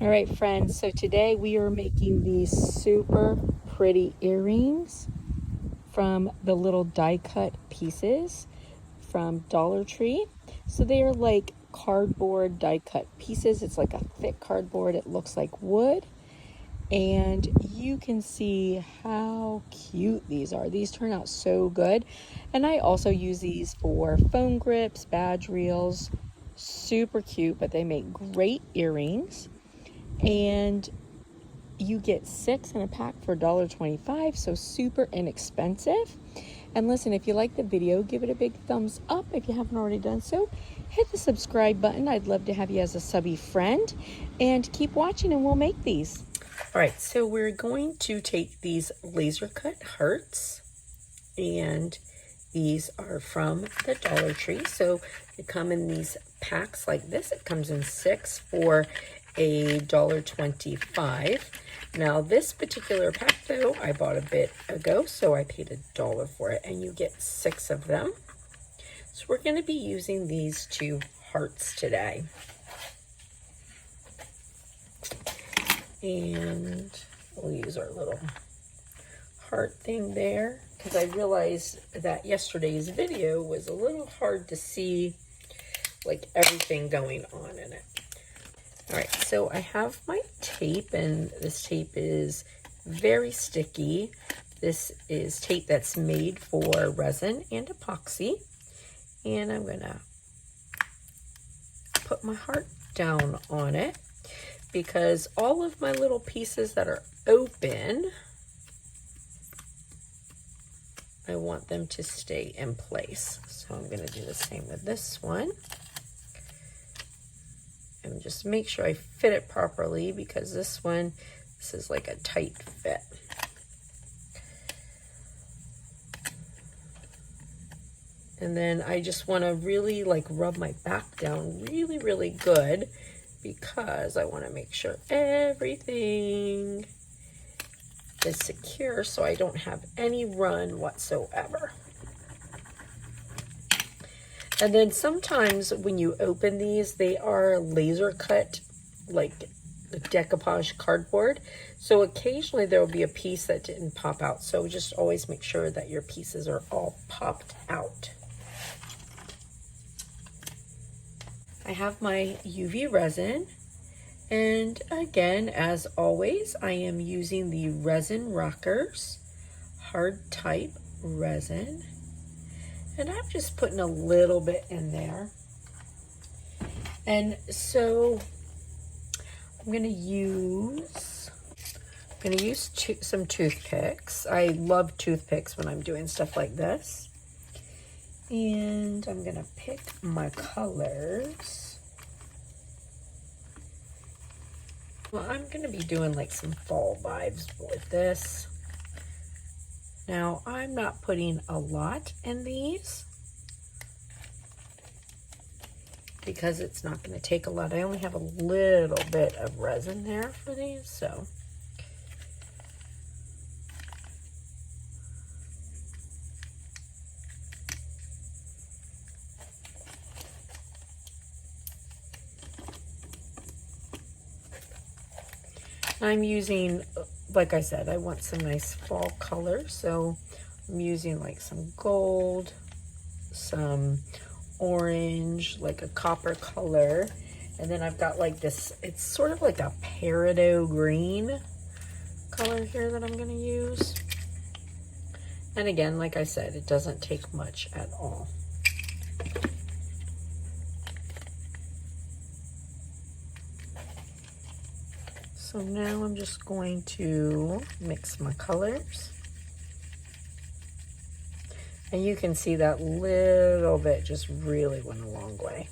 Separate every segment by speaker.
Speaker 1: All right, friends, so today we are making these super pretty earrings from the little die cut pieces from Dollar Tree. So they are like cardboard die cut pieces. It's like a thick cardboard. It looks like wood. And you can see how cute these are. These turn out so good. And I also use these for phone grips, badge reels. Super cute, but they make great earrings. And you get 6 in a pack for $1.25, so super inexpensive. And listen, if you like the video, give it a big thumbs up. If you haven't already done so, hit the subscribe button. I'd love to have you as a subby friend, and keep watching and we'll make these. All right, so we're going to take these laser cut hearts, and these are from the Dollar Tree. So they come in these packs like this. It comes in 6 for $1.25. Now this particular pack though, I bought a bit ago, so I paid $1 for it, and you get 6 of them. So we're going to be using these 2 hearts today. And we'll use our little heart thing there, because I realized that yesterday's video was a little hard to see like everything going on in it. All right, so I have my tape, and this tape is very sticky. This is tape that's made for resin and epoxy. And I'm gonna put my heart down on it, because all of my little pieces that are open, I want them to stay in place. So I'm gonna do the same with this one. And just make sure I fit it properly, because this is like a tight fit. And then I just want to really like rub my back down really, really good, because I want to make sure everything is secure so I don't have any run whatsoever. And then sometimes when you open these, they are laser cut, like decoupage cardboard. So occasionally there will be a piece that didn't pop out. So just always make sure that your pieces are all popped out. I have my UV resin. And again, as always, I am using the Resin Rockers hard type resin. And I'm just putting a little bit in there. And so I'm going to use some toothpicks. I love toothpicks when I'm doing stuff like this. And I'm going to pick my colors. Well, I'm going to be doing like some fall vibes with this. Now, I'm not putting a lot in these, because it's not going to take a lot. I only have a little bit of resin there for these, so. I'm using, like I said, I want some nice fall colors, so I'm using like some gold, some orange, like a copper color, and then I've got like this, it's sort of like a peridot green color here that I'm going to use. And again, like I said, it doesn't take much at all. So now I'm just going to mix my colors. And you can see that little bit just really went a long way.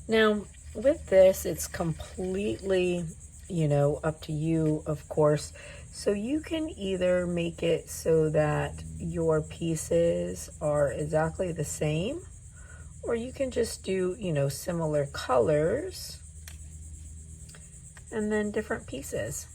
Speaker 1: Now, with this, it's completely, up to you, of course. So you can either make it so that your pieces are exactly the same, Or you can just do, you know, similar colors and then different pieces.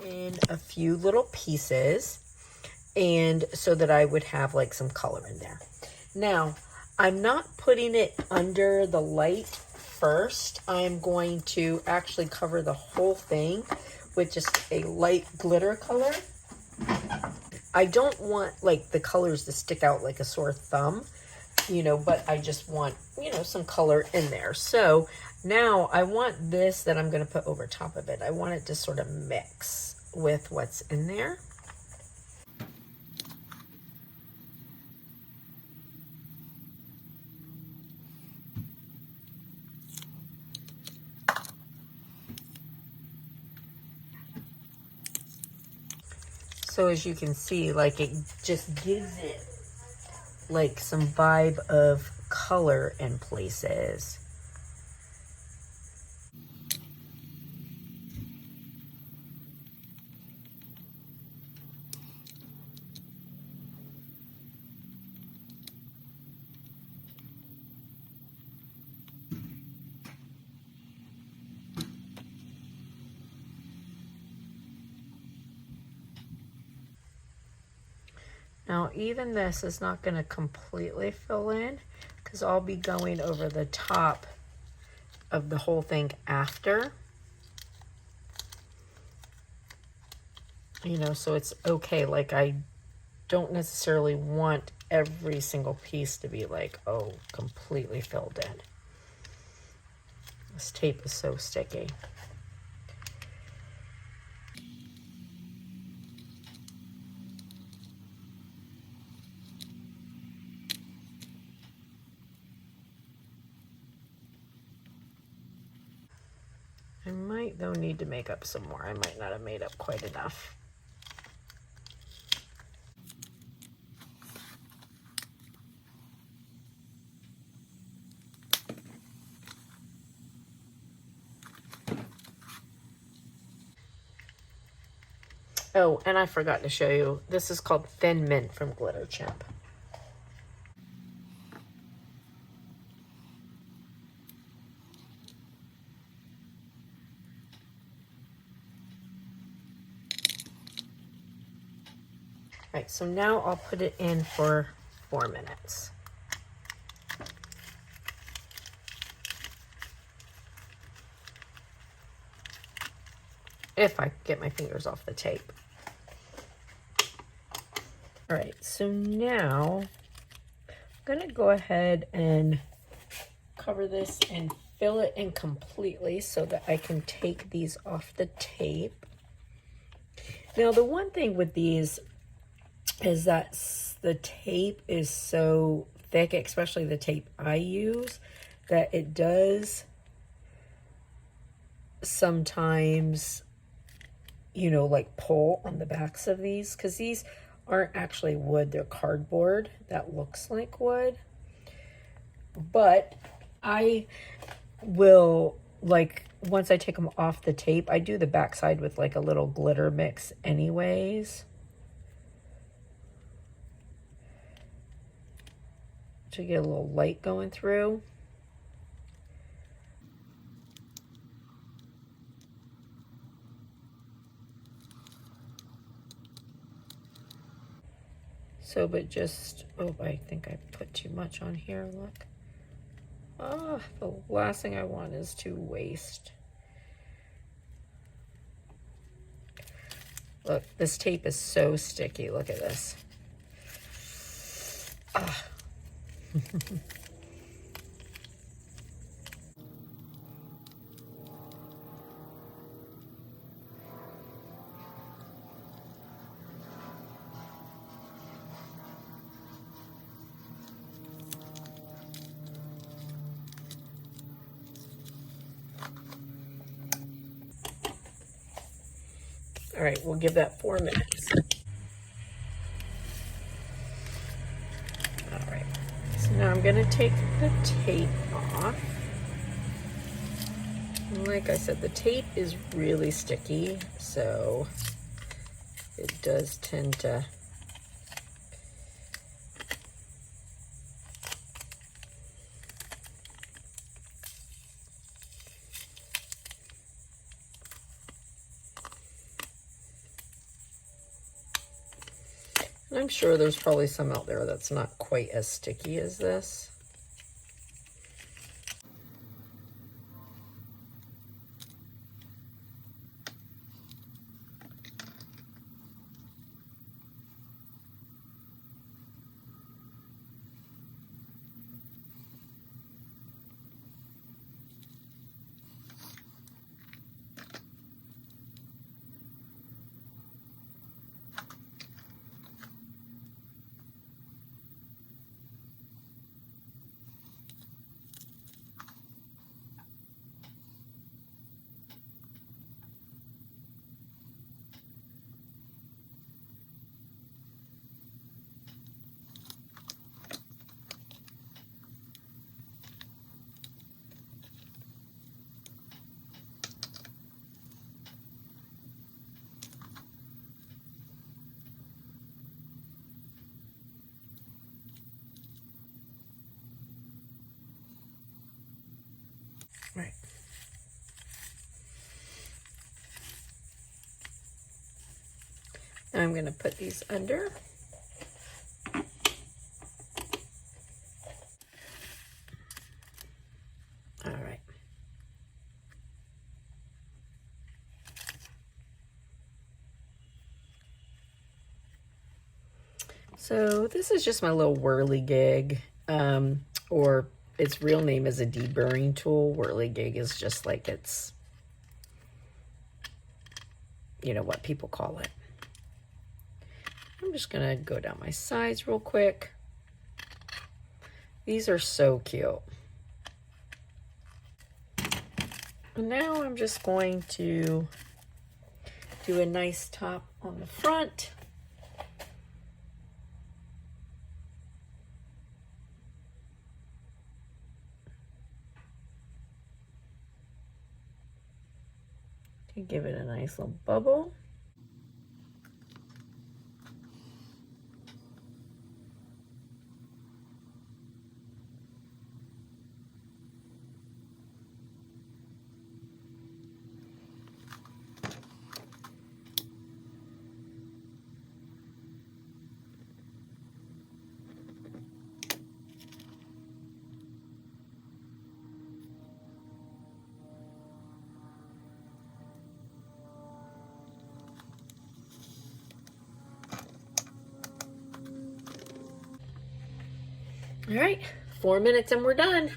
Speaker 1: In a few little pieces, and so that I would have like some color in there. Now, I'm not putting it under the light first. I'm going to actually cover the whole thing with just a light glitter color. I don't want like the colors to stick out like a sore thumb, you know, but I just want, you know, some color in there. So now I want this that I'm going to put over top of it. I want it to sort of mix with what's in there. So as you can see, like it just gives it like some vibe of color in places. Now, even this is not going to completely fill in because I'll be going over the top of the whole thing after. You know, so it's okay. Like, I don't necessarily want every single piece to be like, oh, completely filled in. This tape is so sticky. I might, though, need to make up some more. I might not have made up quite enough. Oh, and I forgot to show you. This is called Thin Mint from Glitter Chimp. All right, so now I'll put it in for 4 minutes. If I get my fingers off the tape. All right, so now I'm gonna go ahead and cover this and fill it in completely so that I can take these off the tape. Now, the one thing with these is that the tape is so thick, especially the tape I use, that it does sometimes, you know, like pull on the backs of these, because these aren't actually wood, they're cardboard that looks like wood. But I will, like, once I take them off the tape, I do the backside with like a little glitter mix anyways, to get a little light going through. So, but just, oh, I think I put too much on here, look. Ah, the last thing I want is to waste. Look, this tape is so sticky, look at this. Ah. All right, we'll give that 4 minutes. All right, so now I'm gonna take the tape off. And like I said, the tape is really sticky, so it does tend to I'm sure there's probably some out there that's not quite as sticky as this. Right. Now I'm going to put these under. All right. So this is just my little whirligig, or its real name is a deburring tool. Whirligig is just like it's, you know, what people call it. I'm just gonna go down my sides real quick. These are so cute. And now I'm just going to do a nice top on the front. To give it a nice little bubble. All right, 4 minutes and we're done.